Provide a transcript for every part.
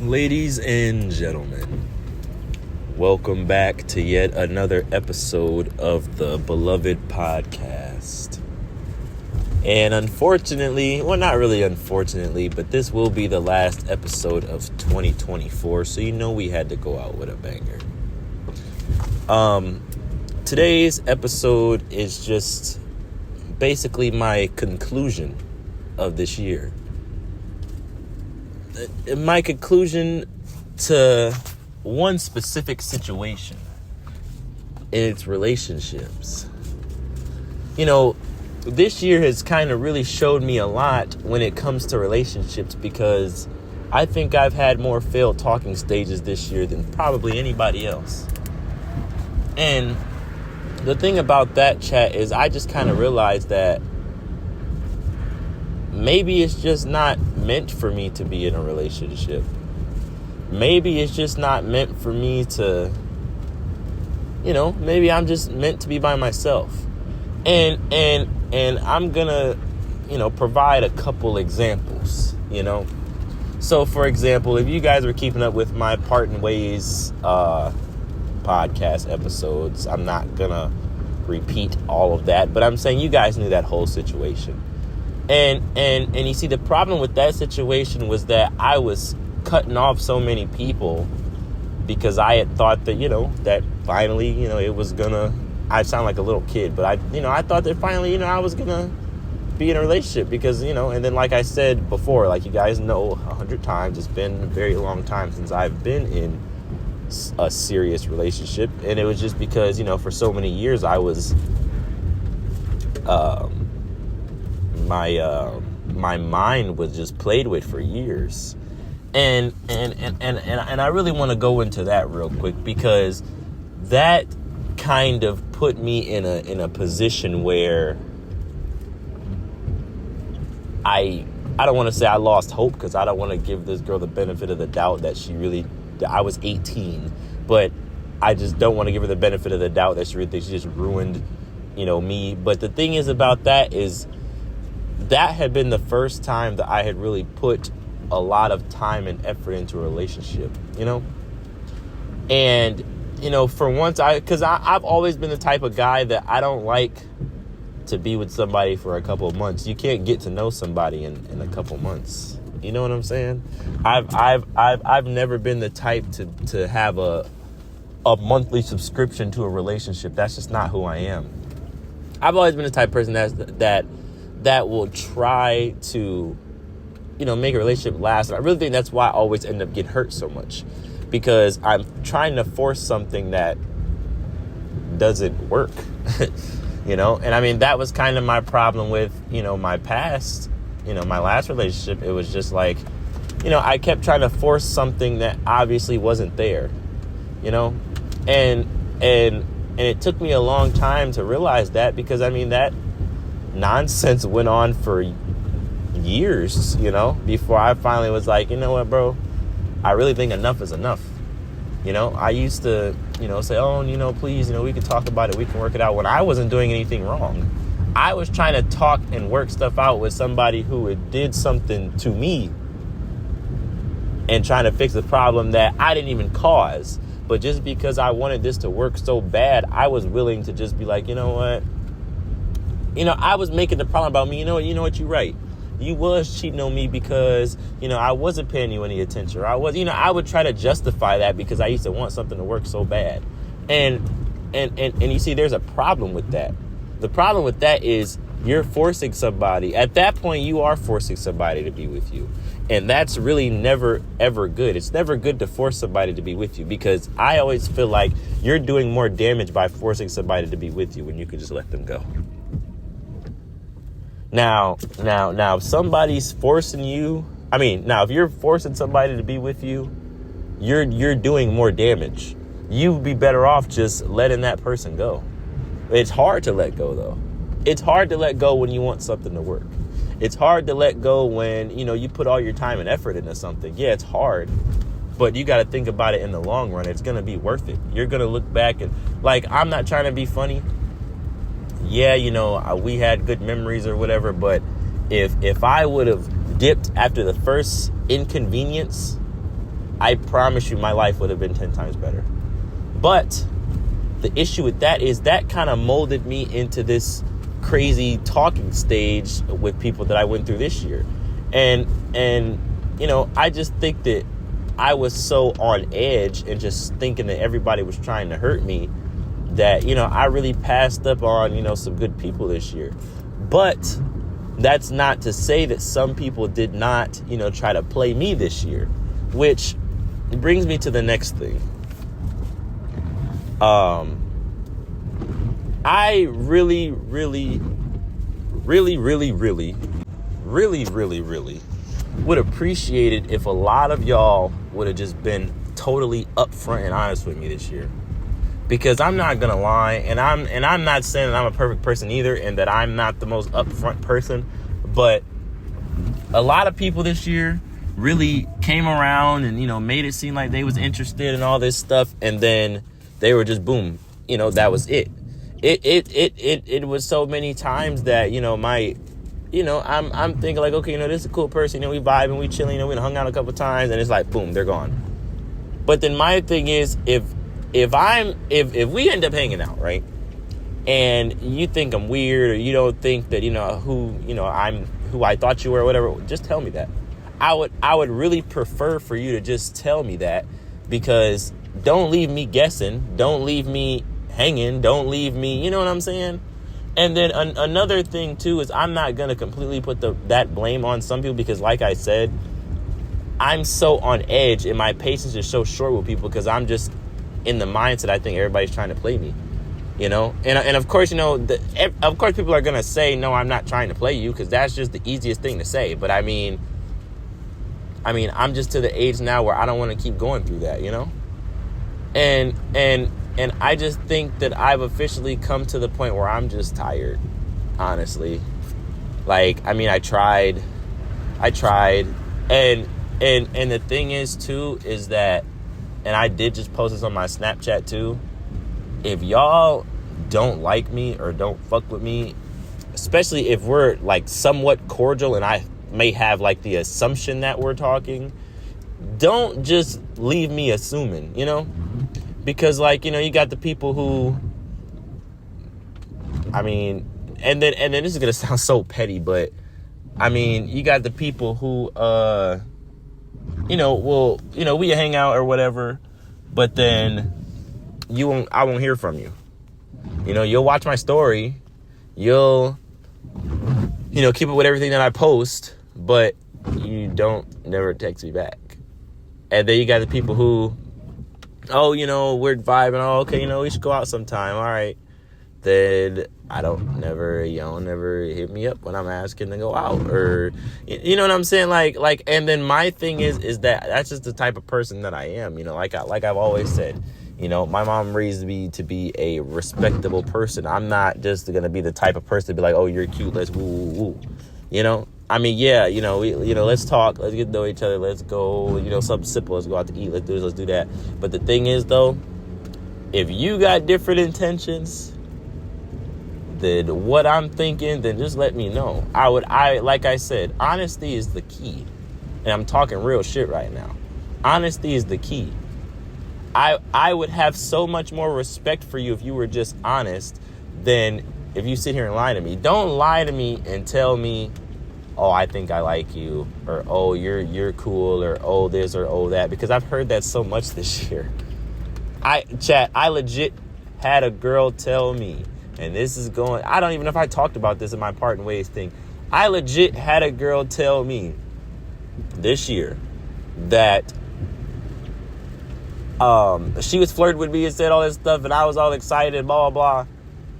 Ladies and gentlemen, welcome back to yet another episode of the Beloved Podcast. And unfortunately, well, not really unfortunately, but this will be the last episode of 2024, so you know we had to go out with a banger. Today's episode is just basically my conclusion of this year. My conclusion to one specific situation in its relationships. You know, this year has kind of really showed me a lot when it comes to relationships, because I think I've had more failed talking stages this year than probably anybody else. And the thing about that, chat, is I just kind of realized that maybe it's just not meant for me to be in a relationship. Maybe it's just not meant for me to, maybe I'm just meant to be by myself. And I'm gonna, provide a couple examples, So, for example, if you guys were keeping up with my Parting Ways podcast episodes, I'm not gonna repeat all of that, but I'm saying you guys knew that whole situation. And you see, the problem with that situation was that I was cutting off so many people because I had thought that, that finally, it was gonna, I sound like a little kid, but I thought that finally, I was gonna be in a relationship because, and then like I said before, like you guys know 100 times, it's been a very long time since I've been in a serious relationship. And it was just because, for so many years I was, my mind was just played with for years. And I really want to go into that real quick, because that kind of put me in a position where I don't want to say I lost hope, because I don't want to give this girl the benefit of the doubt that I was 18, but I just don't want to give her the benefit of the doubt that she really thinks she just ruined, me. But the thing is about that is that had been the first time that I had really put a lot of time and effort into a relationship, and, for once I've always been the type of guy that I don't like to be with somebody for a couple of months. You can't get to know somebody in a couple months. You know what I'm saying? I've never been the type to have a monthly subscription to a relationship. That's just not who I am. I've always been the type of person that will try to, make a relationship last. And I really think that's why I always end up getting hurt so much, because I'm trying to force something that doesn't work, And I mean, that was kind of my problem with, my past, my last relationship. It was just like, I kept trying to force something that obviously wasn't there, and it took me a long time to realize that, because I mean, that nonsense went on for years, before I finally was like, you know what, bro, I really think enough is enough. I used to, say, oh, please, we can talk about it. We can work it out, when I wasn't doing anything wrong. I was trying to talk and work stuff out with somebody who had did something to me and trying to fix a problem that I didn't even cause. But just because I wanted this to work so bad, I was willing to just be like, you know what? I was making the problem about me. You know what, you're right. You was cheating on me because, I wasn't paying you any attention. Or I was, I would try to justify that because I used to want something to work so bad. And you see, there's a problem with that. The problem with that is you're forcing somebody. At that point, you are forcing somebody to be with you. And that's really never, ever good. It's never good to force somebody to be with you, because I always feel like you're doing more damage by forcing somebody to be with you when you could just let them go. Now, if somebody's forcing you, if you're forcing somebody to be with you, you're doing more damage. You'd be better off just letting that person go. It's hard to let go, though. It's hard to let go when you want something to work. It's hard to let go when, you put all your time and effort into something. Yeah, it's hard, but you got to think about it in the long run. It's going to be worth it. You're going to look back and, I'm not trying to be funny. Yeah, we had good memories or whatever, but if I would have dipped after the first inconvenience, I promise you my life would have been 10 times better. But the issue with that is that kind of molded me into this crazy talking stage with people that I went through this year. And you know, I just think that I was so on edge and just thinking that everybody was trying to hurt me that, you know, I really passed up on, you know, some good people this year. But that's not to say that some people did not, you know, try to play me this year, which brings me to the next thing. I really would appreciate it if a lot of y'all would have just been totally upfront and honest with me this year. Because I'm not gonna lie, and I'm not saying that I'm a perfect person either, and that I'm not the most upfront person, but a lot of people this year really came around and, you know, made it seem like they was interested in all this stuff, and then they were just boom, you know, that was it. It was so many times that, you know, I'm thinking like, okay, you know, this is a cool person, you know, we vibing, we chilling, you know, we hung out a couple times, and it's like boom, they're gone. But then my thing is, if we end up hanging out, right, and you think I'm weird, or you don't think that, you know, I'm who I thought you were, or whatever, just tell me that. I would really prefer for you to just tell me that, because don't leave me guessing, don't leave me hanging, don't leave me, you know what I'm saying? And then another thing too is I'm not gonna completely put that blame on some people, because like I said, I'm so on edge and my patience is so short with people, because I'm just in the mindset I think everybody's trying to play me, you know? And of course, you know, of course people are going to say, no, I'm not trying to play you, because that's just the easiest thing to say. But I mean, I'm just to the age now where I don't want to keep going through that, you know? And I just think that I've officially come to the point where I'm just tired, honestly. Like, I mean, I tried. And the thing is too, is that, and I did just post this on my Snapchat too, if y'all don't like me or don't fuck with me, especially if we're like somewhat cordial and I may have like the assumption that we're talking, don't just leave me assuming, you know? Because like, you know, you got the people who, I mean, and then this is gonna sound so petty, but I mean, you got the people who you know, well, you know, we hang out or whatever, but then I won't hear from you. You know, you'll watch my story, you'll, you know, keep up with everything that I post, but you don't never text me back. And then you got the people who, oh, you know, we're vibing, oh, okay, you know, we should go out sometime, all right. Then y'all never hit me up when I'm asking to go out, or, you know what I'm saying? Like, and then my thing is that that's just the type of person that I am, you know, like I've always said, you know, my mom raised me to be a respectable person. I'm not just going to be the type of person to be like, oh, you're cute, let's woo, woo, woo. You know, I mean, yeah, you know, let's talk, let's get to know each other, let's go, you know, something simple, let's go out to eat, let's do this, let's do that. But the thing is, though, if you got different intentions than what I'm thinking, then just let me know. Like I said, honesty is the key. And I'm talking real shit right now. Honesty is the key. I would have so much more respect for you if you were just honest than if you sit here and lie to me. Don't lie to me and tell me, oh, I think I like you, or oh, you're cool, or oh, this, or oh, that, because I've heard that so much this year. I legit had a girl tell me, and this is going, I don't even know if I talked about this in my Parting Ways thing. I legit had a girl tell me this year that she was flirting with me and said all this stuff, and I was all excited, blah, blah, blah.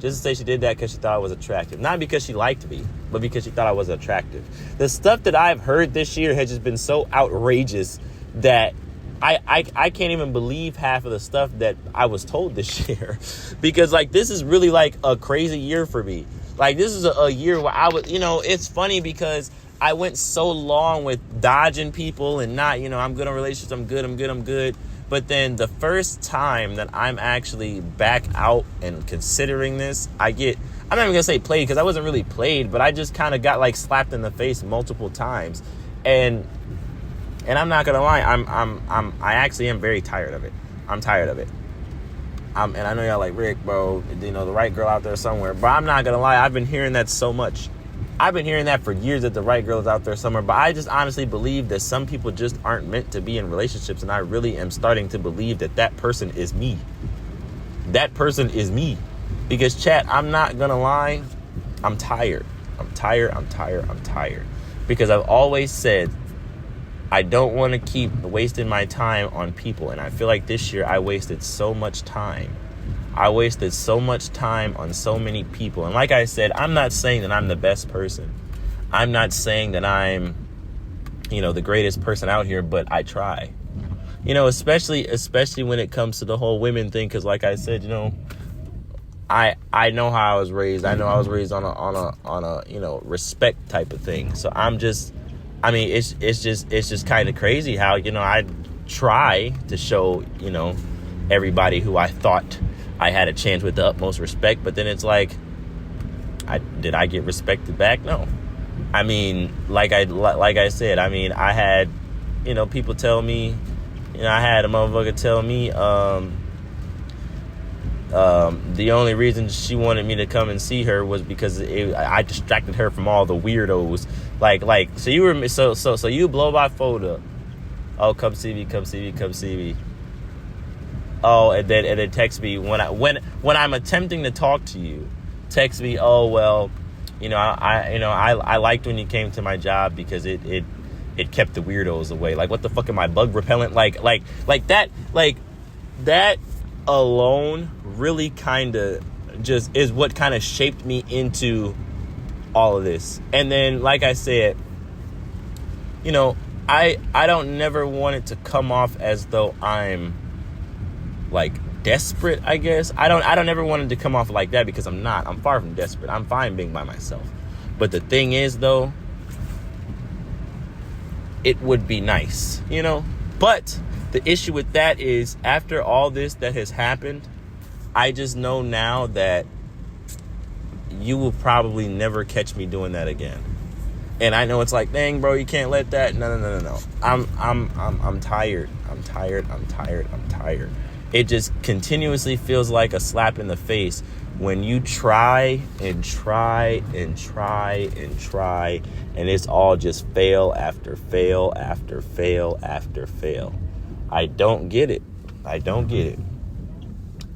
Just to say she did that because she thought I was attractive. Not because she liked me, but because she thought I was attractive. The stuff that I've heard this year has just been so outrageous that I can't even believe half of the stuff that I was told this year. Because, like, this is really, like, a crazy year for me. Like, this is a year where I was, you know, it's funny because I went so long with dodging people and not, you know, I'm good in relationships, I'm good. But then the first time that I'm actually back out and considering this, I'm not even going to say played, because I wasn't really played, but I just kind of got, like, slapped in the face multiple times. And And I'm not gonna lie, I actually am very tired of it. I'm tired of it. And I know y'all like, Rick, bro, you know, the right girl out there somewhere. But I'm not gonna lie, I've been hearing that so much. I've been hearing that for years, that the right girl is out there somewhere. But I just honestly believe that some people just aren't meant to be in relationships. And I really am starting to believe that that person is me. That person is me. Because, chat, I'm not gonna lie, I'm tired. I'm tired. Because I've always said, I don't want to keep wasting my time on people. And I feel like this year I wasted so much time. I wasted so much time on so many people. And like I said, I'm not saying that I'm the best person. I'm not saying that I'm, you know, the greatest person out here, but I try. You know, especially when it comes to the whole women thing. Because like I said, you know, I know how I was raised. I know I was raised on a you know, respect type of thing. So it's just kind of crazy how, you know, I try to show, you know, everybody who I thought I had a chance with the utmost respect, but then it's like, did I get respected back? No. I mean, like I said, I mean, I had, you know, people tell me, you know, I had a motherfucker tell me, the only reason she wanted me to come and see her was because I distracted her from all the weirdos. Like, so you blow my phone up. Oh, come see me. Oh, and then text me when I'm attempting to talk to you. Text me. Oh, well, you know, I liked when you came to my job because it kept the weirdos away. Like, what the fuck am I, bug repellent? Like that alone really kind of just is what kind of shaped me into all of this. And then, like I said, you know, I don't never want it to come off as though I'm like desperate, I guess. I don't ever want it to come off like that, because I'm not. I'm far from desperate. I'm fine being by myself. But the thing is, though, it would be nice, you know? But the issue with that is, after all this that has happened, I just know now that you will probably never catch me doing that again. And I know it's like, dang, bro, you can't let that. No. I'm tired. It just continuously feels like a slap in the face when you try, and it's all just fail after fail after fail after fail. I don't get it.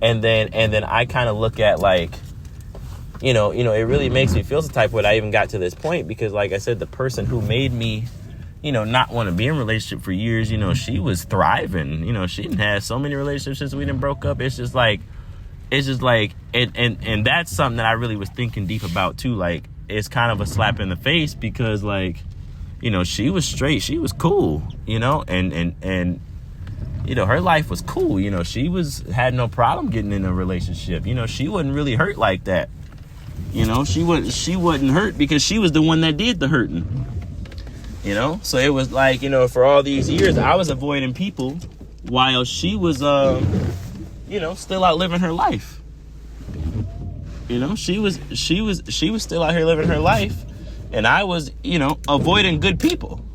And then I kind of look at, like, you know, it really makes me feel the type of way I even got to this point, because, like I said, the person who made me, you know, not want to be in a relationship for years, you know, she was thriving. You know, she didn't have so many relationships since we didn't broke up. It's just like, and that's something that I really was thinking deep about too. Like, it's kind of a slap in the face, because, like, you know, she was straight, she was cool, you know, and you know, her life was cool. You know, she had no problem getting in a relationship. You know, she wasn't really hurt like that. You know, she wasn't hurt because she was the one that did the hurting. You know, so it was like, you know, for all these years I was avoiding people while she was, you know, still out living her life. You know, she was still out here living her life, and I was, you know, avoiding good people.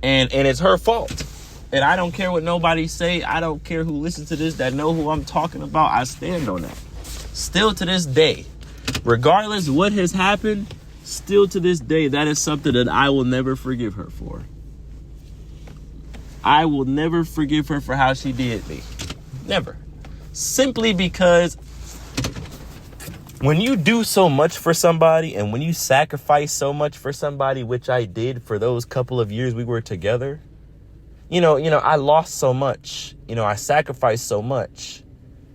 And it's her fault. And I don't care what nobody say. I don't care who listens to this that know who I'm talking about. I stand on that. Still to this day, regardless what has happened, still to this day, that is something that I will never forgive her for. I will never forgive her for how she did me. Never. Simply because when you do so much for somebody, and when you sacrifice so much for somebody, which I did for those couple of years we were together, you know, I lost so much. You know, I sacrificed so much.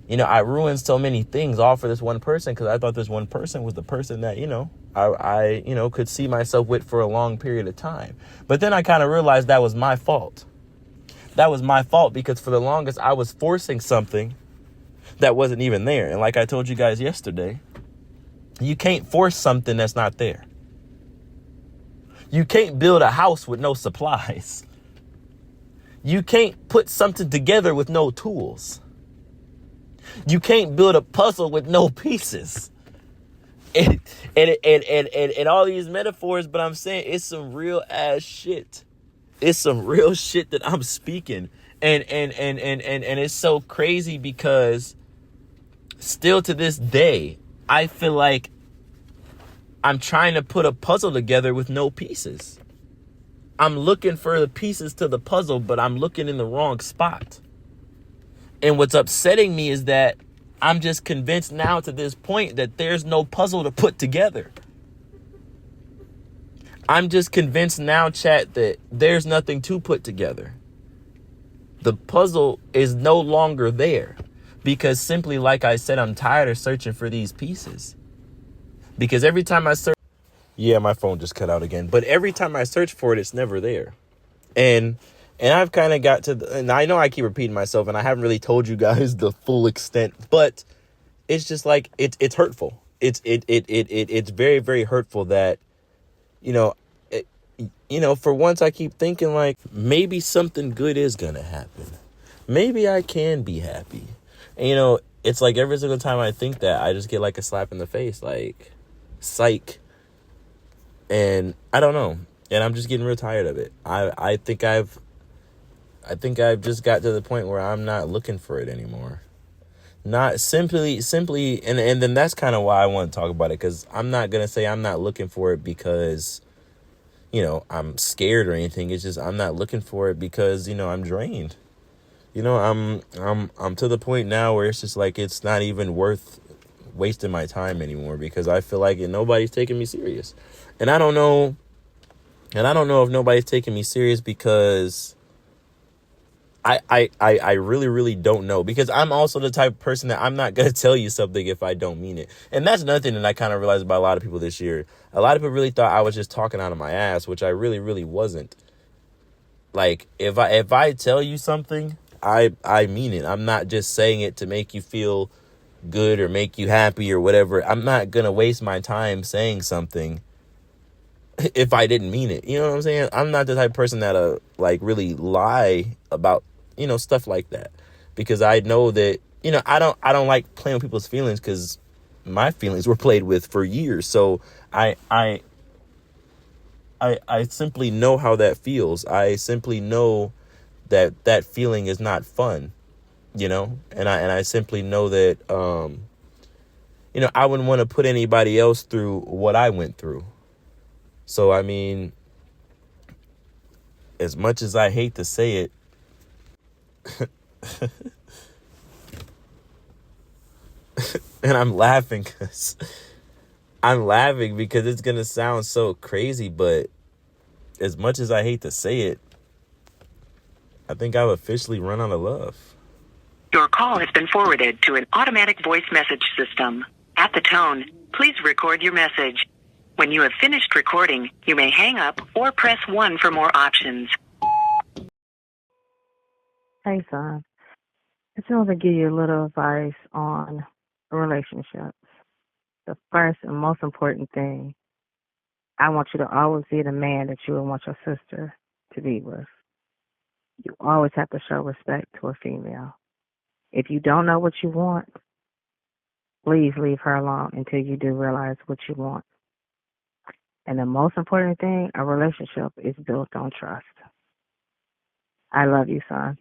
You know, I ruined so many things all for this one person, because I thought this one person was the person that, you know, I you know, could see myself with for a long period of time. But then I kind of realized that was my fault. That was my fault, because for the longest I was forcing something that wasn't even there. And like I told you guys yesterday, you can't force something that's not there. You can't build a house with no supplies. You can't put something together with no tools. You can't build a puzzle with no pieces. And all these metaphors, but I'm saying it's some real ass shit. it's some real shit that I'm speaking. And it's so crazy because still to this day, I feel like I'm trying to put a puzzle together with no pieces. I'm looking for the pieces to the puzzle, but I'm looking in the wrong spot. And what's upsetting me is that I'm just convinced now to this point that there's no puzzle to put together. I'm just convinced now, chat, that there's nothing to put together. The puzzle is no longer there because simply, like I said, I'm tired of searching for these pieces. Because every time I search, yeah, my phone just cut out again. But every time I search for it, it's never there. And I've kind of got to, and I know I keep repeating myself, and I haven't really told you guys the full extent, but it's just like it's hurtful. It's very, very hurtful that, for once I keep thinking like maybe something good is gonna happen. Maybe I can be happy. And it's like every single time I think that, I just get like a slap in the face, like psych. And I don't know. And I'm just getting real tired of it. I think I've just got to the point where I'm not looking for it anymore. Not simply, and then that's kind of why I want to talk about it, because I'm not going to say I'm not looking for it because, I'm scared or anything. It's just I'm not looking for it because, I'm drained. I'm to the point now where it's just like it's not even worth wasting my time anymore because I feel like nobody's taking me serious. And I don't know if nobody's taking me serious because I really, really don't know, because I'm also the type of person that I'm not going to tell you something if I don't mean it. And that's another thing that I kind of realized about a lot of people this year. A lot of people really thought I was just talking out of my ass, which I really, really wasn't. Like, if I tell you something, I mean it. I'm not just saying it to make you feel good or make you happy or whatever. I'm not going to waste my time saying something if I didn't mean it. You know what I'm saying? I'm not the type of person that really lie about stuff like that, because I know that I don't like playing with people's feelings, because my feelings were played with for years. So I simply know how that feels. I simply know that feeling is not fun, and I simply know that I wouldn't want to put anybody else through what I went through. So I mean, as much as I hate to say it, and I'm laughing because it's going to sound so crazy, but as much as I hate to say it, I think I've officially run out of love. Your call has been forwarded to an automatic voice message system. At the tone, please record your message. When you have finished recording, you may hang up or press 1 for more options. Hey, son. I just want to give you a little advice on relationships. The first and most important thing, I want you to always be the man that you would want your sister to be with. You always have to show respect to a female. If you don't know what you want, please leave her alone until you do realize what you want. And the most important thing, a relationship is built on trust. I love you, son.